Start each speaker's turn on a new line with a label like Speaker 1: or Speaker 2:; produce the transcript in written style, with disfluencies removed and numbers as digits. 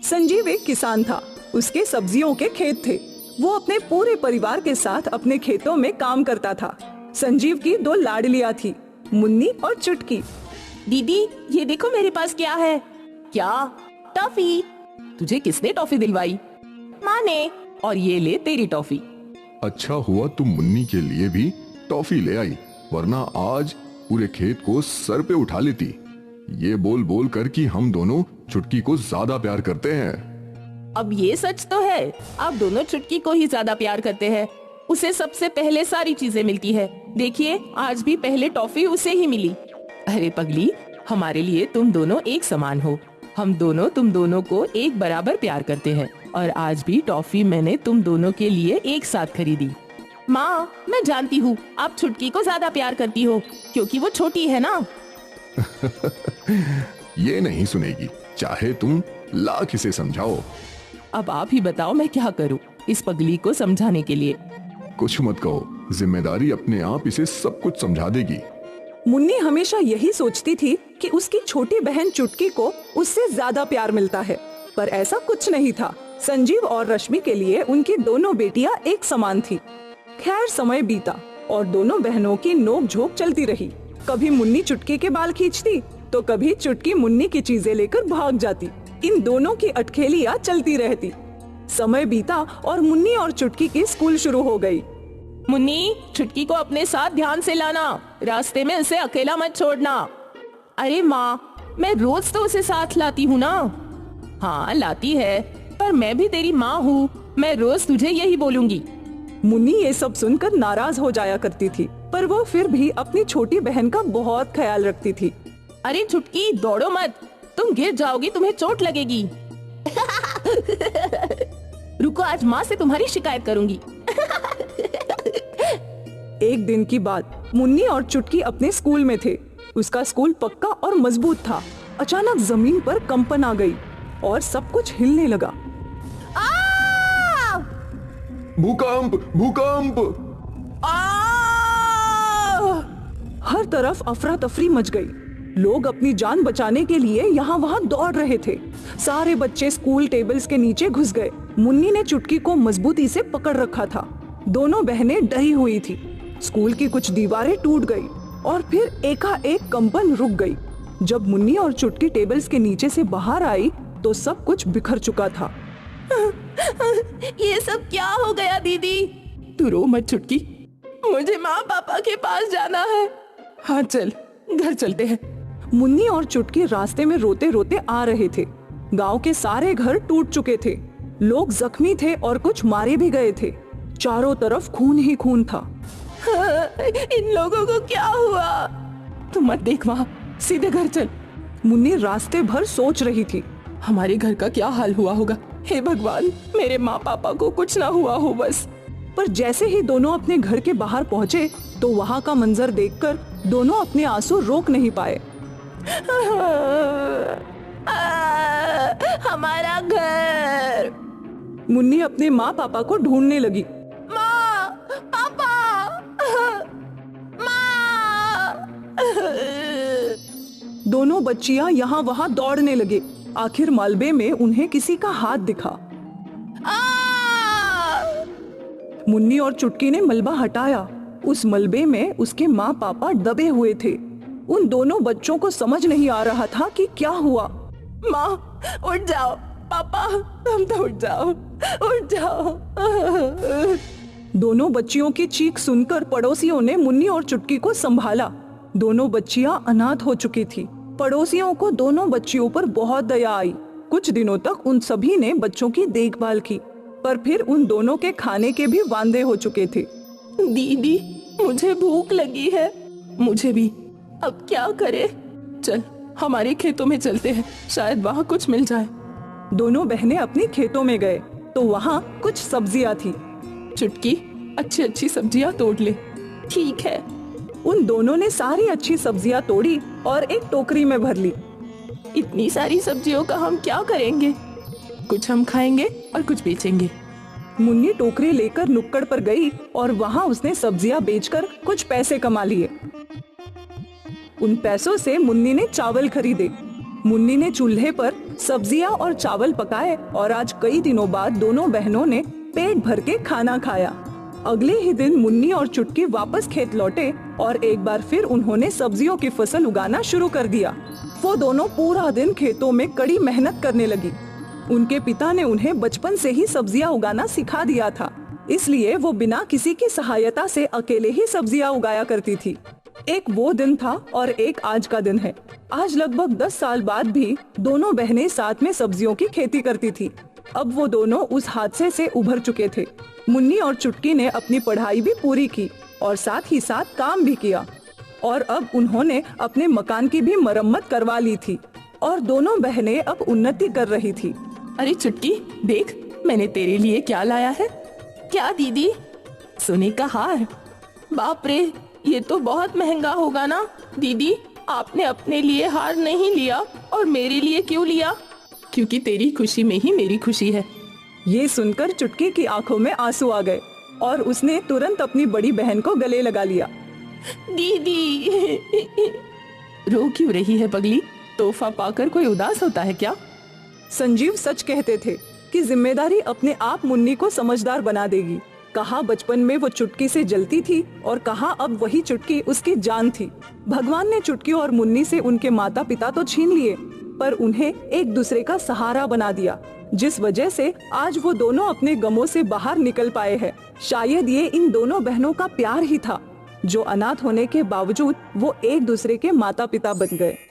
Speaker 1: संजीव एक किसान था। उसके सब्जियों के खेत थे। वो अपने पूरे परिवार के साथ अपने खेतों में काम करता था। संजीव की दो लाडलियां थी, मुन्नी और चुटकी।
Speaker 2: दीदी, ये देखो मेरे पास क्या है। क्या? टॉफी। तुझे किसने टॉफी दिलवाई? माँ ने। और ये ले तेरी टॉफी।
Speaker 3: अच्छा हुआ तुम मुन्नी के लिए भी टॉफी ले आई, वरना आज पूरे खेत को सर पे उठा लेती। ये बोल बोल कर कि हम दोनों चुटकी को ज्यादा प्यार करते हैं।
Speaker 2: अब ये सच तो है, आप दोनों चुटकी को ही ज्यादा प्यार करते हैं। उसे सबसे पहले सारी चीजें मिलती है। देखिए, आज भी पहले टॉफी उसे ही मिली। अरे पगली, हमारे लिए तुम दोनों एक समान हो। हम दोनों तुम दोनों को एक बराबर प्यार करते हैं और आज भी टॉफी मैंने तुम दोनों के लिए एक साथ खरीदी। माँ, मैं जानती हूँ आप चुटकी को ज्यादा प्यार करती हो क्योंकि वो छोटी है ना।
Speaker 3: ये नहीं सुनेगी, चाहे तुम लाख इसे समझाओ।
Speaker 2: अब आप ही बताओ मैं क्या करूँ इस पगली को समझाने के लिए।
Speaker 3: कुछ मत कहो, जिम्मेदारी अपने आप इसे सब कुछ समझा देगी।
Speaker 1: मुन्नी हमेशा यही सोचती थी कि उसकी छोटी बहन चुटकी को उससे ज्यादा प्यार मिलता है, पर ऐसा कुछ नहीं था। संजीव और रश्मि के लिए उनकी दोनों बेटियां एक समान थी। खैर, समय बीता और दोनों बहनों की नोक-झोंक चलती रही। कभी मुन्नी चुटकी के बाल खींचती तो कभी चुटकी मुन्नी की चीजें लेकर भाग जाती। इन दोनों की अटखेलियां चलती रहती। समय बीता और मुन्नी और चुटकी की स्कूल शुरू हो गई।
Speaker 2: मुन्नी, चुटकी को अपने साथ ध्यान से लाना, रास्ते में उसे अकेला मत छोड़ना। अरे माँ, मैं रोज तो उसे साथ लाती हूँ ना। हाँ लाती है, पर मैं भी तेरी माँ हूँ, मैं रोज तुझे यही बोलूंगी।
Speaker 1: मुन्नी ये सब सुनकर नाराज हो जाया करती थी, पर वो फिर भी अपनी छोटी बहन का बहुत ख्याल रखती थी।
Speaker 2: अरे चुटकी, दौड़ो मत, तुम गिर जाओगी, तुम्हें चोट लगेगी। रुको, आज माँ से तुम्हारी शिकायत करूंगी।
Speaker 1: एक दिन की बात, मुन्नी और चुटकी अपने स्कूल में थे। उसका स्कूल पक्का और मजबूत था। अचानक जमीन पर कंपन आ गई और सब कुछ हिलने लगा।
Speaker 3: भूकंप, भूकंप!
Speaker 1: हर तरफ अफरा तफरी मच गई। लोग अपनी जान बचाने के लिए यहाँ वहाँ दौड़ रहे थे। सारे बच्चे स्कूल टेबल्स के नीचे घुस गए। मुन्नी ने चुटकी को मजबूती से पकड़ रखा था। दोनों बहनें डरी हुई थी। स्कूल की कुछ दीवारें टूट गई और फिर एकाएक कंपन रुक गई। जब मुन्नी और चुटकी टेबल्स के नीचे से बाहर आई तो सब कुछ बिखर चुका था।
Speaker 2: ये सब क्या हो गया दीदी? तू रो मत चुटकी, मुझे माँ पापा के पास जाना है। हाँ चल, घर चलते हैं।
Speaker 1: मुन्नी और चुटकी रास्ते में रोते रोते आ रहे थे। गांव के सारे घर टूट चुके थे। लोग जख्मी थे और कुछ मारे भी गए थे। चारों तरफ खून ही खून था।
Speaker 2: इन लोगों को क्या हुआ? तू मत देख वहाँ, सीधे घर चल।
Speaker 1: मुन्नी रास्ते भर सोच रही थी,
Speaker 2: हमारे घर का क्या हाल हुआ होगा। हे भगवान, मेरे माँ पापा को कुछ ना हुआ हो बस।
Speaker 1: पर जैसे ही दोनों अपने घर के बाहर पहुँचे तो वहाँ का मंजर देखकर दोनों अपने आंसू रोक नहीं पाए।
Speaker 2: हमारा घर।
Speaker 1: मुन्नी अपने माँ पापा को ढूंढने लगी।
Speaker 2: माँ, पापा, माँ।
Speaker 1: दोनों बच्चियां यहाँ वहाँ दौड़ने लगे। आखिर मलबे में उन्हें किसी का हाथ दिखा। मुन्नी और चुटकी ने मलबा हटाया। उस मलबे में उसके माँ पापा दबे हुए थे। उन दोनों बच्चों को समझ नहीं आ रहा था कि क्या हुआ।
Speaker 2: माँ, उठ जाओ। पापा, तुम तो उठ जाओ, उठ जाओ।
Speaker 1: दोनों बच्चियों की चीख सुनकर पड़ोसियों ने मुन्नी और चुटकी को संभाला। दोनों बच्चियां अनाथ हो चुकी थी। पड़ोसियों को दोनों बच्चियों पर बहुत दया आई। कुछ दिनों तक उन सभी ने बच्चों की देखभाल की, पर फिर उन दोनों के खाने के भी वांदे हो चुके थे।
Speaker 2: दीदी, मुझे भूख लगी है। मुझे भी। अब क्या करें? चल, हमारे खेतों में चलते हैं, शायद वहाँ कुछ मिल जाए।
Speaker 1: दोनों बहनें अपने खेतों में गए तो वहाँ कुछ सब्जियां थी।
Speaker 2: चुटकी, अच्छी अच्छी सब्जियां तोड़ ले। ठीक है।
Speaker 1: उन दोनों ने सारी अच्छी सब्जियां तोड़ी और एक टोकरी में भर ली।
Speaker 2: इतनी सारी सब्जियों का हम क्या करेंगे? कुछ हम खाएंगे और कुछ बेचेंगे।
Speaker 1: मुन्नी टोकरी लेकर नुक्कड़ पर गई और वहाँ उसने सब्जियां बेचकर कुछ पैसे कमा लिए। उन पैसों से मुन्नी ने चावल खरीदे। मुन्नी ने चूल्हे पर सब्जियां और चावल पकाए और आज कई दिनों बाद दोनों बहनों ने पेट भर के खाना खाया। अगले ही दिन मुन्नी और चुटकी वापस खेत लौटे और एक बार फिर उन्होंने सब्जियों की फसल उगाना शुरू कर दिया। वो दोनों पूरा दिन खेतों में कड़ी मेहनत करने लगी। उनके पिता ने उन्हें बचपन से ही सब्जियां उगाना सिखा दिया था, इसलिए वो बिना किसी की सहायता से अकेले ही सब्जियां उगाया करती थी। एक वो दिन था और एक आज का दिन है। आज लगभग 10 साल बाद भी दोनों बहनें साथ में सब्जियों की खेती करती थी। अब वो दोनों उस हादसे से उभर चुके थे। मुन्नी और चुटकी ने अपनी पढ़ाई भी पूरी की और साथ ही साथ काम भी किया और अब उन्होंने अपने मकान की भी मरम्मत करवा ली थी और दोनों बहनें अब उन्नति कर रही थी।
Speaker 2: अरे चुटकी, देख मैंने तेरे लिए क्या लाया है। क्या दीदी? सोने का हार। बाप रे, ये तो बहुत महंगा होगा ना। दीदी, आपने अपने लिए हार नहीं लिया और मेरे लिए क्यों लिया? क्योंकि तेरी खुशी में ही मेरी खुशी है।
Speaker 1: ये सुनकर चुटकी की आंखों में आंसू आ गए और उसने तुरंत अपनी बड़ी बहन को गले लगा लिया।
Speaker 2: दीदी रो क्यों रही है पगली? तोहफा पाकर कोई उदास होता है क्या?
Speaker 1: संजीव सच कहते थे कि जिम्मेदारी अपने आप मुन्नी को समझदार बना देगी। कहा बचपन में वो चुटकी से जलती थी और कहा अब वही चुटकी उसकी जान थी। भगवान ने चुटकी और मुन्नी से उनके माता पिता तो छीन लिए, पर उन्हें एक दूसरे का सहारा बना दिया, जिस वजह से आज वो दोनों अपने गमों से बाहर निकल पाए हैं। शायद ये इन दोनों बहनों का प्यार ही था, जो अनाथ होने के बावजूद वो एक दूसरे के माता पिता बन गए।